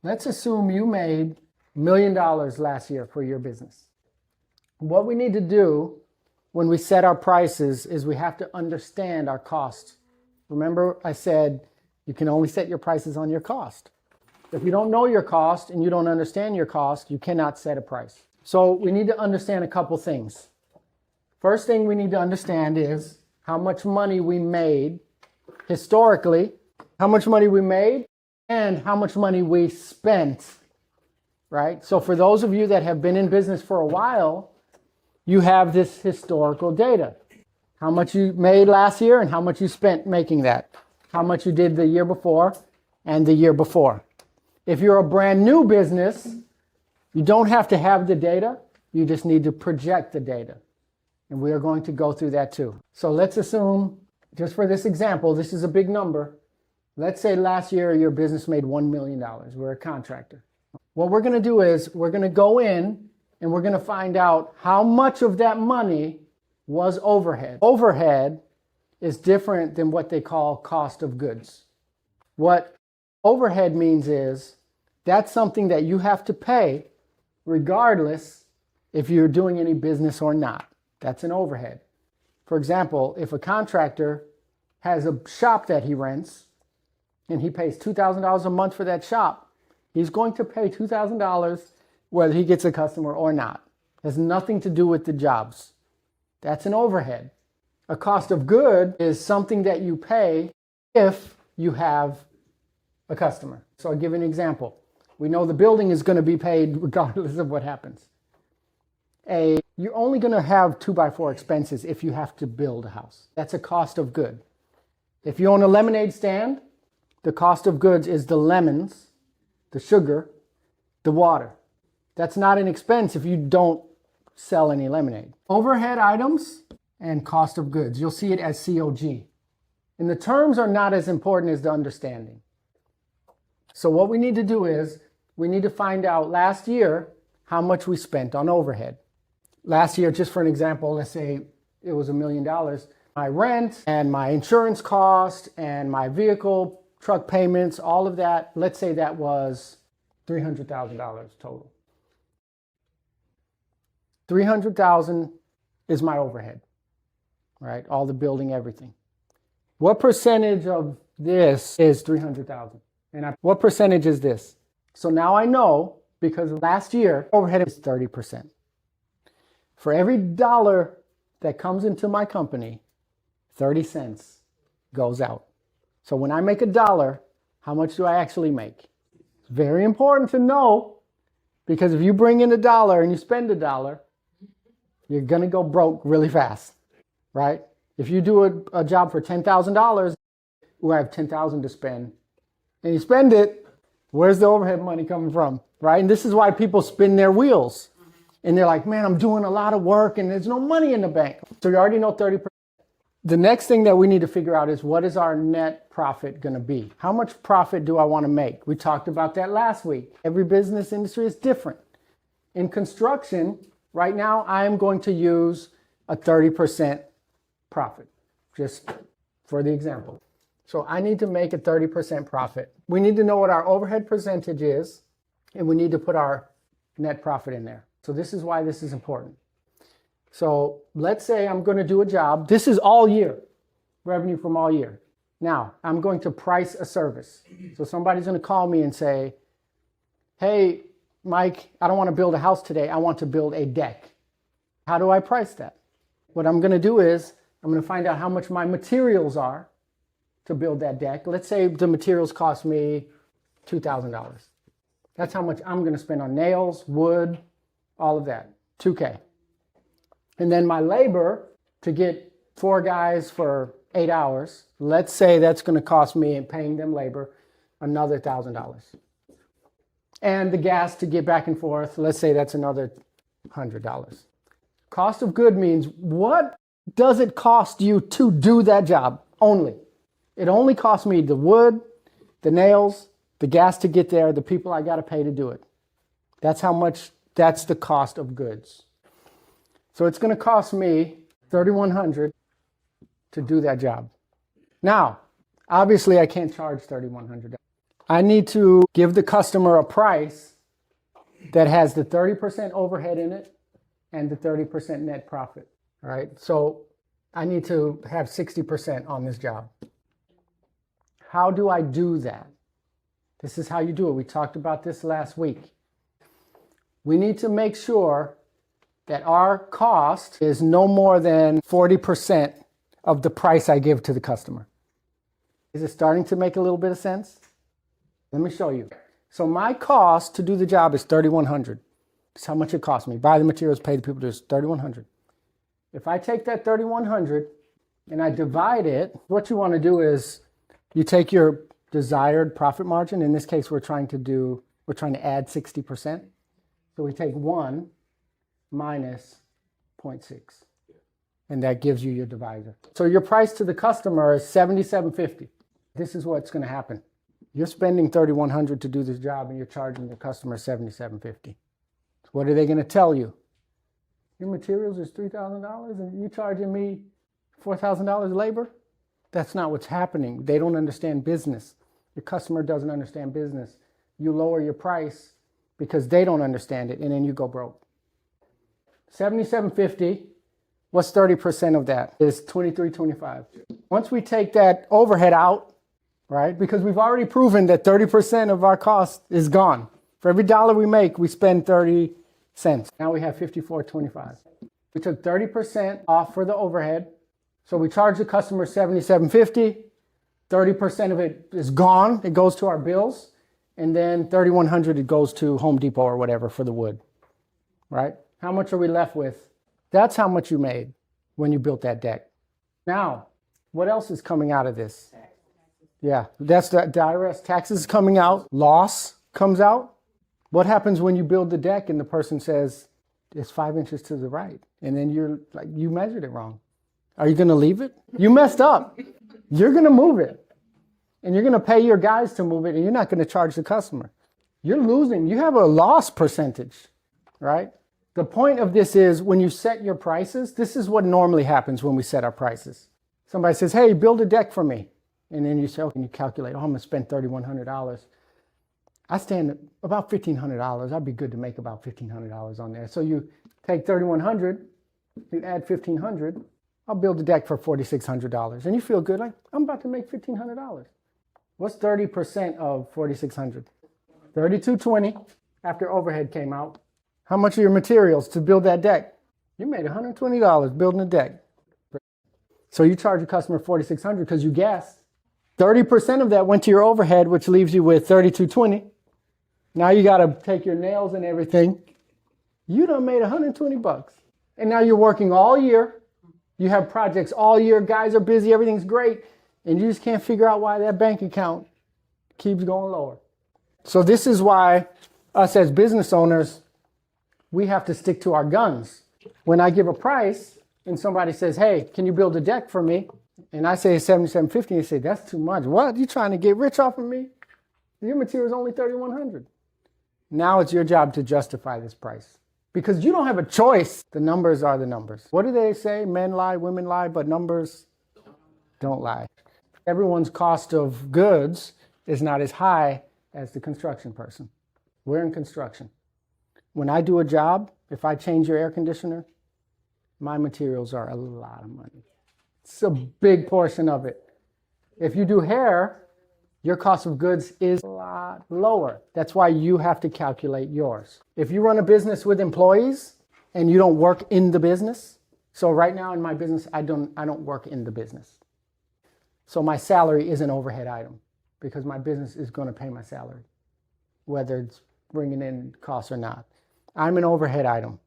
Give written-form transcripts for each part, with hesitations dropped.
Let's assume you made $1 million last year for your business. What we need to do when we set our prices is we have to understand our cost. Remember I said you can only set your prices on your cost. If you don't know your cost and you don't understand your cost, you cannot set a price. So we need to understand a couple things. First thing we need to understand is how much money we made historically, how much money we made, and how much money we spent, right? So for those of you that have been in business for a while, you have this historical data. How much you made last year and how much you spent making that. How much you did the year before and the year before. If you're a brand new business, you don't have to have the data. You just need to project the data. And we are going to go through that too. So let's assume, just for this example, this is a big number. Let's say last year your business made $1 million. We're a contractor. What we're going to do is we're going to go in and we're going to find out how much of that money was overhead. Overhead is different than what they call cost of goods. What overhead means is that's something that you have to pay regardless if you're doing any business or not. That's an overhead. For example, if a contractor has a shop that he rents and he pays $2,000 a month for that shop, he's going to pay $2,000 whether he gets a customer or not. It has nothing to do with the jobs. That's an overhead. A cost of good is something that you pay if you have a customer. So I'll give you an example. We know the building is going to be paid regardless of what happens. You're only going to have 2x4 expenses if you have to build a house. That's a cost of good. If you own a lemonade stand, the cost of goods is the lemons, the sugar, the water. That's not an expense if you don't sell any lemonade. Overhead items and cost of goods. You'll see it as COG. And the terms are not as important as the understanding. So what we need to do is we need to find out last year how much we spent on overhead. Last year, just for an example, let's say it was $1 million. My rent and my insurance cost and my vehicle, truck payments, all of that, let's say that was $300,000 total. $300,000 is my overhead, right? All the building, everything. What percentage of this is $300,000? And what percentage is this? So now I know, because last year overhead is 30%. For every dollar that comes into my company, 30 cents goes out. So when I make $1, how much do I actually make? It's very important to know, because if you bring in $1 and you spend $1, you're going to go broke really fast, right? If you do a job for $10,000, we have $10,000 to spend, and you spend it, where's the overhead money coming from, right? And this is why people spin their wheels. And they're like, man, I'm doing a lot of work and there's no money in the bank. So you already know 30%. The next thing that we need to figure out is, what is our net profit going to be? How much profit do I want to make? We talked about that last week. Every business industry is different. In construction, right now, I am going to use a 30% profit, just for the example. So I need to make a 30% profit. We need to know what our overhead percentage is, and we need to put our net profit in there. So this is why this is important. So let's say I'm going to do a job. This is all year, revenue from all year. Now, I'm going to price a service. So somebody's going to call me and say, hey, Mike, I don't want to build a house today. I want to build a deck. How do I price that? What I'm going to do is I'm going to find out how much my materials are to build that deck. Let's say the materials cost me $2,000. That's how much I'm going to spend on nails, wood, all of that, $2,000. And then my labor to get 4 guys for 8 hours, let's say that's going to cost me, and paying them labor, another $1,000. And the gas to get back and forth, let's say that's another $100. Cost of good means, what does it cost you to do that job only? It only costs me the wood, the nails, the gas to get there, the people I got to pay to do it. That's how much, that's the cost of goods. So it's going to cost me $3,100 to do that job. Now, obviously I can't charge $3,100. I need to give the customer a price that has the 30% overhead in it and the 30% net profit. All right. So I need to have 60% on this job. How do I do that? This is how you do it. We talked about this last week. We need to make sure that our cost is no more than 40% of the price I give to the customer. Is it starting to make a little bit of sense? Let me show you. So my cost to do the job is $3,100. That's how much it costs me. Buy the materials, pay the people, there's $3,100. If I take that $3,100 and I divide it, what you want to do is you take your desired profit margin. In this case, we're trying to add 60%. So we take 1 minus 0.6. And that gives you your divisor. So your price to the customer is $77.50. This is what's going to happen. You're spending $3,100 to do this job and you're charging the customer $77.50. So what are they going to tell you? Your materials is $3,000 and you're charging me $4,000 labor? That's not what's happening. They don't understand business. Your customer doesn't understand business. You lower your price because they don't understand it, and then you go broke. $77.50. What's 30% of that? Is $23.25. Once we take that overhead out, right? Because we've already proven that 30% of our cost is gone. For every dollar we make, we spend 30 cents. Now we have $54.25. We took 30% off for the overhead. So we charge the customer $77.50. 30% of it is gone. It goes to our bills. And then $3,100, it goes to Home Depot or whatever for the wood, right? How much are we left with? That's how much you made when you built that deck. Now, what else is coming out of this? Yeah, that's the IRS. Taxes coming out. Loss comes out. What happens when you build the deck and the person says, it's 5 inches to the right? And then you're like, you measured it wrong. Are you going to leave it? You messed up. You're going to move it. And you're going to pay your guys to move it, and you're not going to charge the customer. You're losing. You have a loss percentage, right? The point of this is when you set your prices, this is what normally happens when we set our prices. Somebody says, hey, build a deck for me. And then you say, oh, can you calculate, oh, I'm going to spend $3,100. I stand about $1,500. I'd be good to make about $1,500 on there. So you take $3,100, you add $1,500, I'll build a deck for $4,600. And you feel good, like, I'm about to make $1,500. What's 30% of $4,600? $3,220 after overhead came out. How much are your materials to build that deck? You made $120 building a deck. So you charge your customer $4,600 because you guessed. 30% of that went to your overhead, which leaves you with $3,220. Now you got to take your nails and everything. You done made $120. And now you're working all year. You have projects all year. Guys are busy. Everything's great. And you just can't figure out why that bank account keeps going lower. So this is why us as business owners, we have to stick to our guns. When I give a price and somebody says, hey, can you build a deck for me? And I say $77.50, you say, that's too much. What? You trying to get rich off of me? Your material is only $3,100. Now it's your job to justify this price. Because you don't have a choice. The numbers are the numbers. What do they say? Men lie, women lie, but numbers don't lie. Everyone's cost of goods is not as high as the construction person. We're in construction. When I do a job, if I change your air conditioner, my materials are a lot of money. It's a big portion of it. If you do hair, your cost of goods is a lot lower. That's why you have to calculate yours. If you run a business with employees and you don't work in the business, so right now in my business, I don't work in the business. So my salary is an overhead item because my business is going to pay my salary, whether it's bringing in costs or not. I'm an overhead item.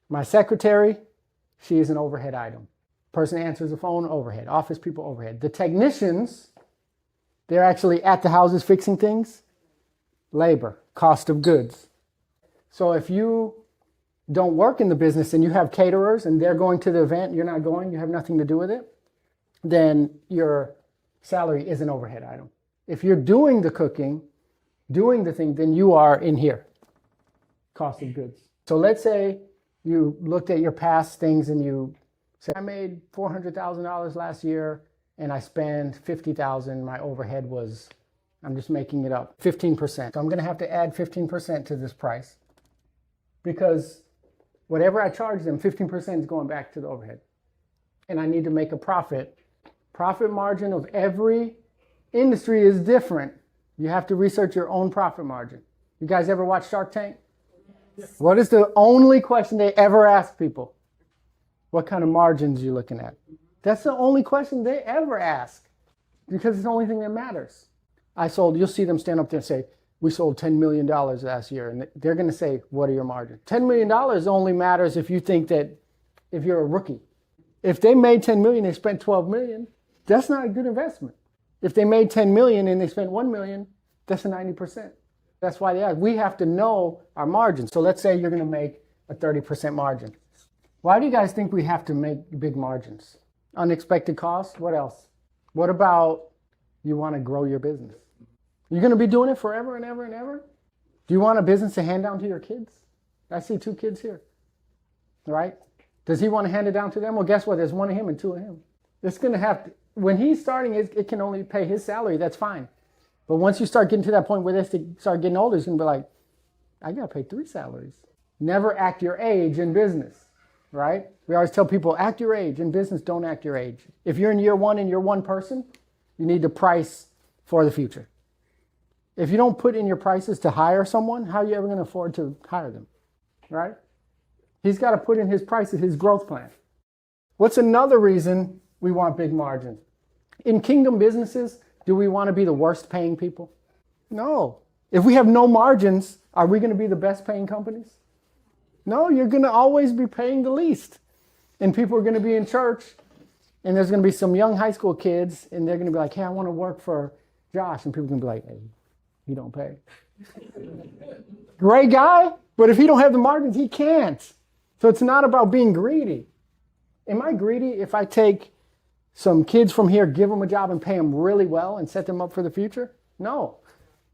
My secretary, she is an overhead item. Person answers the phone, overhead. Office people, overhead. The technicians, they're actually at the houses fixing things. Labor, cost of goods. So if you don't work in the business and you have caterers and they're going to the event, you're not going, you have nothing to do with it, then your salary is an overhead item. If you're doing the cooking, doing the thing, then you are in here. Cost of goods. So let's say you looked at your past things and you said, I made $400,000 last year and I spent $50,000. My overhead was I'm just making it up, 15%. So I'm going to have to add 15% to this price because whatever I charge them, 15% is going back to the overhead. And I need to make a profit. Profit margin of every industry is different. You have to research your own profit margin. You guys ever watch Shark Tank? Yes. What is the only question they ever ask people? What kind of margins are you looking at? That's the only question they ever ask because it's the only thing that matters. You'll see them stand up there and say, we sold $10 million last year. And they're going to say, what are your margins? $10 million only matters if you think that if you're a rookie. If they made $10 million, they spent $12 million, that's not a good investment. If they made $10 million and they spent $1 million, that's a 90%. That's why we have to know our margins. So let's say you're going to make a 30% margin. Why do you guys think we have to make big margins? Unexpected costs? What else? What about you want to grow your business? You're going to be doing it forever and ever and ever? Do you want a business to hand down to your kids? I see 2 kids here, right? Does he want to hand it down to them? Well, guess what? There's 1 of him and 2 of him. It's going to have to, when he's starting, it can only pay his salary. That's fine. But once you start getting to that point where they start getting older, it's going to be like, I got to pay 3 salaries. Never act your age in business, right? We always tell people, act your age. In business, don't act your age. If you're in year 1 and you're 1 person, you need to price for the future. If you don't put in your prices to hire someone, how are you ever going to afford to hire them, right? He's got to put in his prices, his growth plan. What's another reason we want big margins? In kingdom businesses, do we want to be the worst paying people? No. If we have no margins, are we going to be the best paying companies? No, you're going to always be paying the least. And people are going to be in church, and there's going to be some young high school kids, and they're going to be like, hey, I want to work for Josh. And people are going to be like, hey, he don't pay. Great guy, but if he don't have the margins, he can't. So it's not about being greedy. Am I greedy if I take some kids from here, give them a job and pay them really well and set them up for the future? No.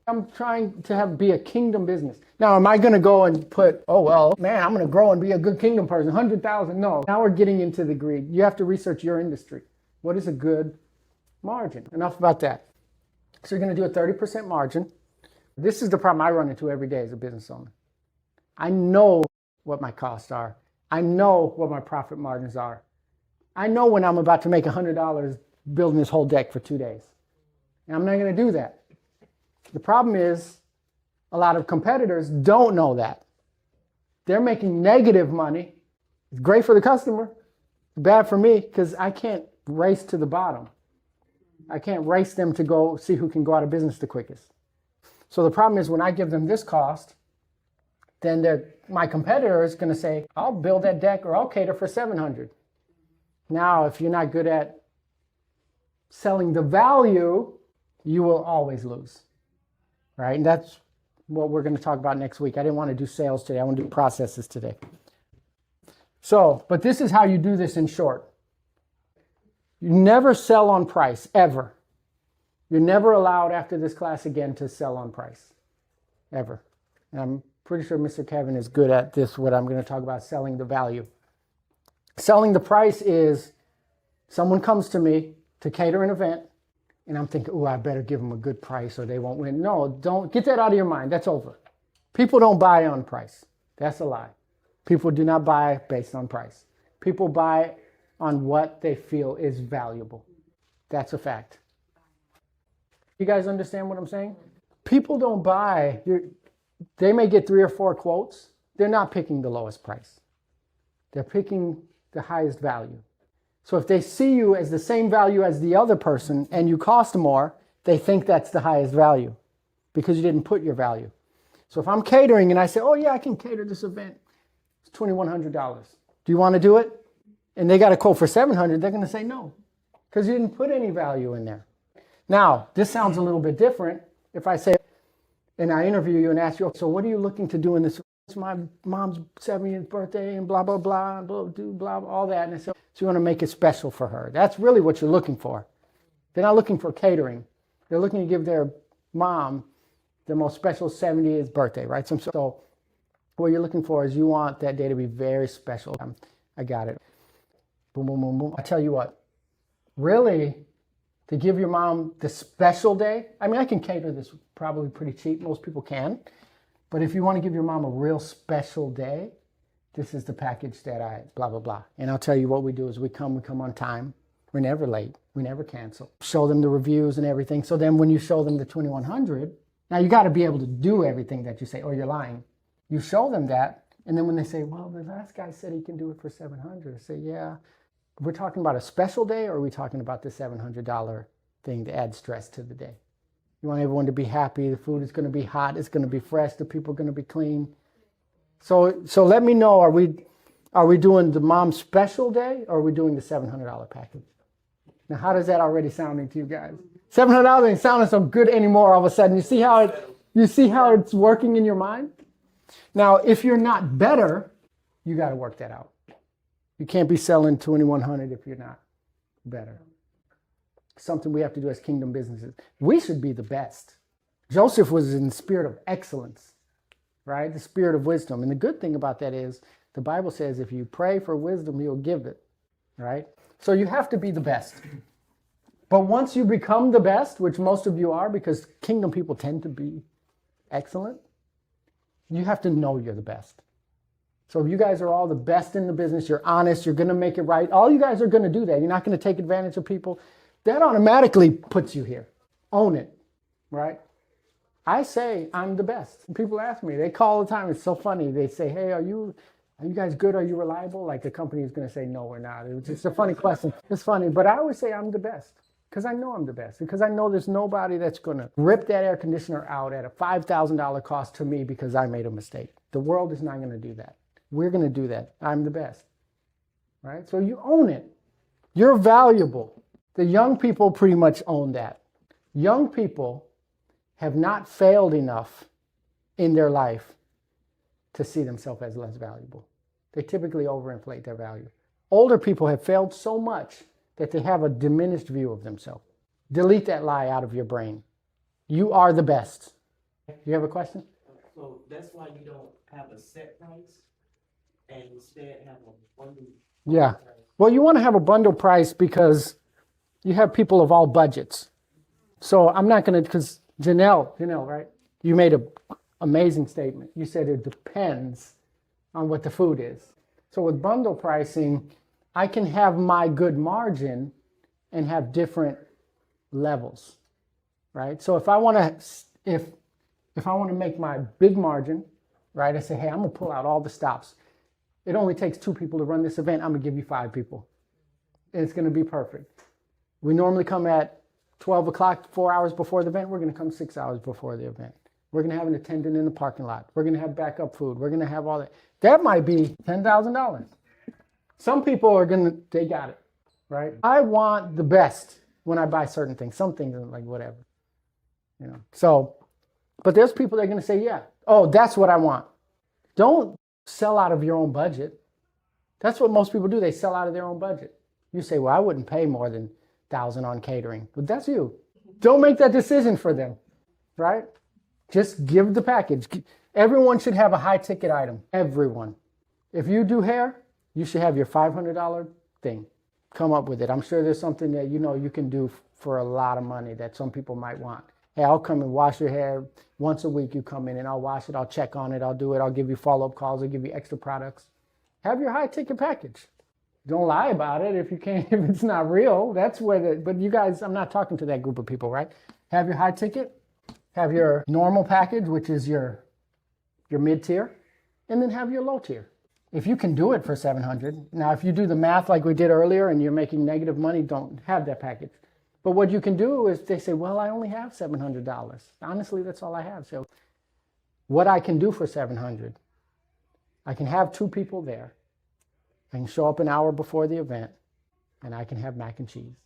I'm trying to be a kingdom business. Now, am I going to go and put, oh, well, man, I'm going to grow and be a good kingdom person, 100,000? No. Now we're getting into the greed. You have to research your industry. What is a good margin? Enough about that. So you're going to do a 30% margin. This is the problem I run into every day as a business owner. I know what my costs are. I know what my profit margins are. I know when I'm about to make $100 building this whole deck for 2 days. And I'm not going to do that. The problem is a lot of competitors don't know that. They're making negative money. It's great for the customer. It's bad for me because I can't race to the bottom. I can't race them to go see who can go out of business the quickest. So the problem is when I give them this cost, then my competitor is going to say, I'll build that deck or I'll cater for $700. Now, if you're not good at selling the value, you will always lose, right? And that's what we're going to talk about next week. I didn't want to do sales today. I want to do processes today. So, but this is how you do this in short. You never sell on price, ever. You're never allowed after this class again to sell on price, ever. And I'm pretty sure Mr. Kevin is good at this, what I'm going to talk about, selling the value. Selling the price is someone comes to me to cater an event, and I'm thinking, oh, I better give them a good price or they won't win. No, don't get that out of your mind. That's over. People don't buy on price. That's a lie. People do not buy based on price. People buy on what they feel is valuable. That's a fact. You guys understand what I'm saying? People don't buy. They may get 3 or 4 quotes. They're not picking the lowest price. They're picking the highest value. So if they see you as the same value as the other person and you cost more, they think that's the highest value because you didn't put your value. So if I'm catering and I say, oh yeah, I can cater this event. It's $2,100. Do you want to do it? And they got a quote for $700. They're going to say no because you didn't put any value in there. Now, this sounds a little bit different if I say, and I interview you and ask you, so what are you looking to do in this? It's my mom's 70th birthday and blah, blah, blah, blah, blah, all that. And I said, so you want to make it special for her. That's really what you're looking for. They're not looking for catering. They're looking to give their mom the most special 70th birthday, right? So what you're looking for is you want that day to be very special. I got it. Boom, boom, boom, boom. I tell you what, really, to give your mom the special day. I mean, I can cater this probably pretty cheap. Most people can. But if you want to give your mom a real special day, this is the package that I blah, blah, blah. And I'll tell you what we do is we come on time. We're never late. We never cancel. Show them the reviews and everything. So then when you show them the 2100, now you got to be able to do everything that you say, or you're lying. You show them that. And then when they say, well, the last guy said he can do it for 700, I say, yeah. We're talking about a special day, or are we talking about the $700 thing to add stress to the day? You want everyone to be happy. The food is going to be hot. It's going to be fresh. The people are going to be clean. So let me know, are we doing the mom special day, or are we doing the $700 package? Now, how does that already sounding to you guys? $700 ain't sounding so good anymore all of a sudden. You see how it's working in your mind? Now, if you're not better, you got to work that out. You can't be selling 2100 if you're not better. Something we have to do as kingdom businesses. We should be the best. Joseph was in the spirit of excellence, right? The spirit of wisdom. And the good thing about that is the Bible says if you pray for wisdom, he'll give it, right? So you have to be the best. But once you become the best, which most of you are, because kingdom people tend to be excellent, you have to know you're the best. So if you guys are all the best in the business, you're honest, you're going to make it right, all you guys are going to do that. You're not going to take advantage of people. That automatically puts you here. Own it, right? I say I'm the best. People ask me, they call all the time. It's so funny. They say, hey, are you guys good? Are you reliable? Like the company is going to say, no, we're not. It's just a funny question. It's funny. But I always say I'm the best because I know I'm the best. Because I know there's nobody that's going to rip that air conditioner out at a $5,000 cost to me because I made a mistake. The world is not going to do that. We're going to do that. I'm the best, right? So you own it. You're valuable. The young people pretty much own that. Young people have not failed enough in their life to see themselves as less valuable. They typically overinflate their value. Older people have failed so much that they have a diminished view of themselves. Delete that lie out of your brain. You are the best. You have a question? So that's why you don't have a set price and instead have a bundle. Yeah. Well, you want to have a bundle price because you have people of all budgets. So I'm not going to, because Janelle, right? You made an amazing statement. You said it depends on what the food is. So with bundle pricing, I can have my good margin and have different levels, right? So if I want to make my big margin, right? I say, hey, I'm going to pull out all the stops. It only takes 2 people to run this event. I'm going to give you 5 people. And it's going to be perfect. We normally come at 12 o'clock, 4 hours before the event. We're going to come 6 hours before the event. We're going to have an attendant in the parking lot. We're going to have backup food. We're going to have all that. That might be $10,000. Some people they got it, right? I want the best when I buy certain things. Some things are like whatever, So, but there's people that are going to say, yeah, oh, that's what I want. Don't sell out of your own budget. That's what most people do. They sell out of their own budget. You say, well, I wouldn't pay more than $1,000 on catering. But that's you. Don't make that decision for them, right? Just give the package. Everyone should have a high ticket item. Everyone. If you do hair, you should have your $500 thing. Come up with it. I'm sure there's something that you can do for a lot of money that some people might want. Hey, I'll come and wash your hair once a week. You come in and I'll wash it. I'll check on it. I'll do it. I'll give you follow-up calls. I'll give you extra products. Have your high ticket package. Don't lie about it if you can't, if it's not real. That's where but you guys, I'm not talking to that group of people, right? Have your high ticket, have your normal package, which is your mid-tier, and then have your low tier. If you can do it for $700, now if you do the math like we did earlier and you're making negative money, don't have that package. But what you can do is they say, well, I only have $700. Honestly, that's all I have. So what I can do for $700, I can have 2 people there. I can show up an hour before the event and I can have mac and cheese,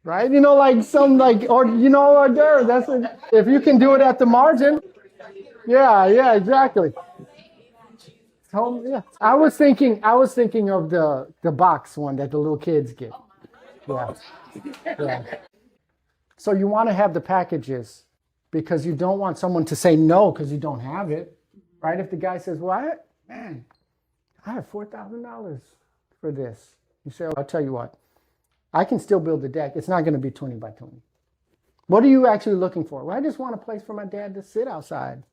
right? Hors d'oeuvre. That's it. If you can do it at the margin. Yeah, exactly. So, yeah. I was thinking of the box one that the little kids get. Yeah. So you want to have the packages because you don't want someone to say no because you don't have it, right? If the guy says, well, I have $4,000 for this. You say, I'll tell you what, I can still build the deck. It's not going to be 20 by 20. What are you actually looking for? Well, I just want a place for my dad to sit outside.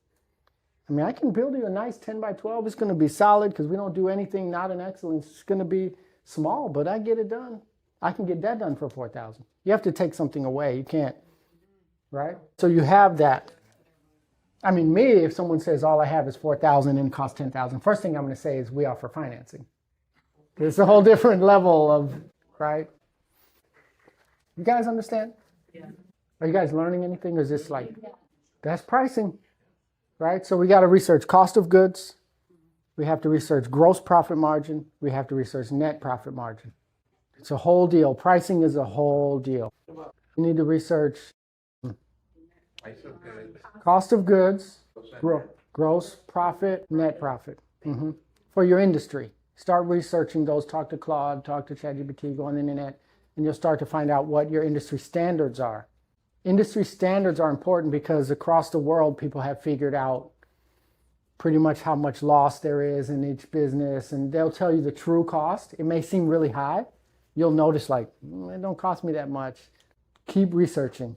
I mean, I can build you a nice 10 by 12. It's going to be solid because we don't do anything not in excellence. It's going to be small, but I get it done. I can get that done for $4,000. You have to take something away. You can't, right? So you have that. I mean, me, if someone says all I have is $4,000 and it costs $10,000, first thing I'm going to say is we offer financing. It's a whole different level of, right? You guys understand? Yeah. Are you guys learning anything, or is this like, that's pricing, right? So we got to research cost of goods. We have to research gross profit margin. We have to research net profit margin. It's a whole deal. Pricing is a whole deal. You need to research cost of goods, gross profit, net profit for your industry. Start researching those. Talk to Claude, talk to ChatGPT, go on the internet, and you'll start to find out what your industry standards are. Industry standards are important because across the world, people have figured out pretty much how much loss there is in each business, and they'll tell you the true cost. It may seem really high. You'll notice like, it don't cost me that much. Keep researching.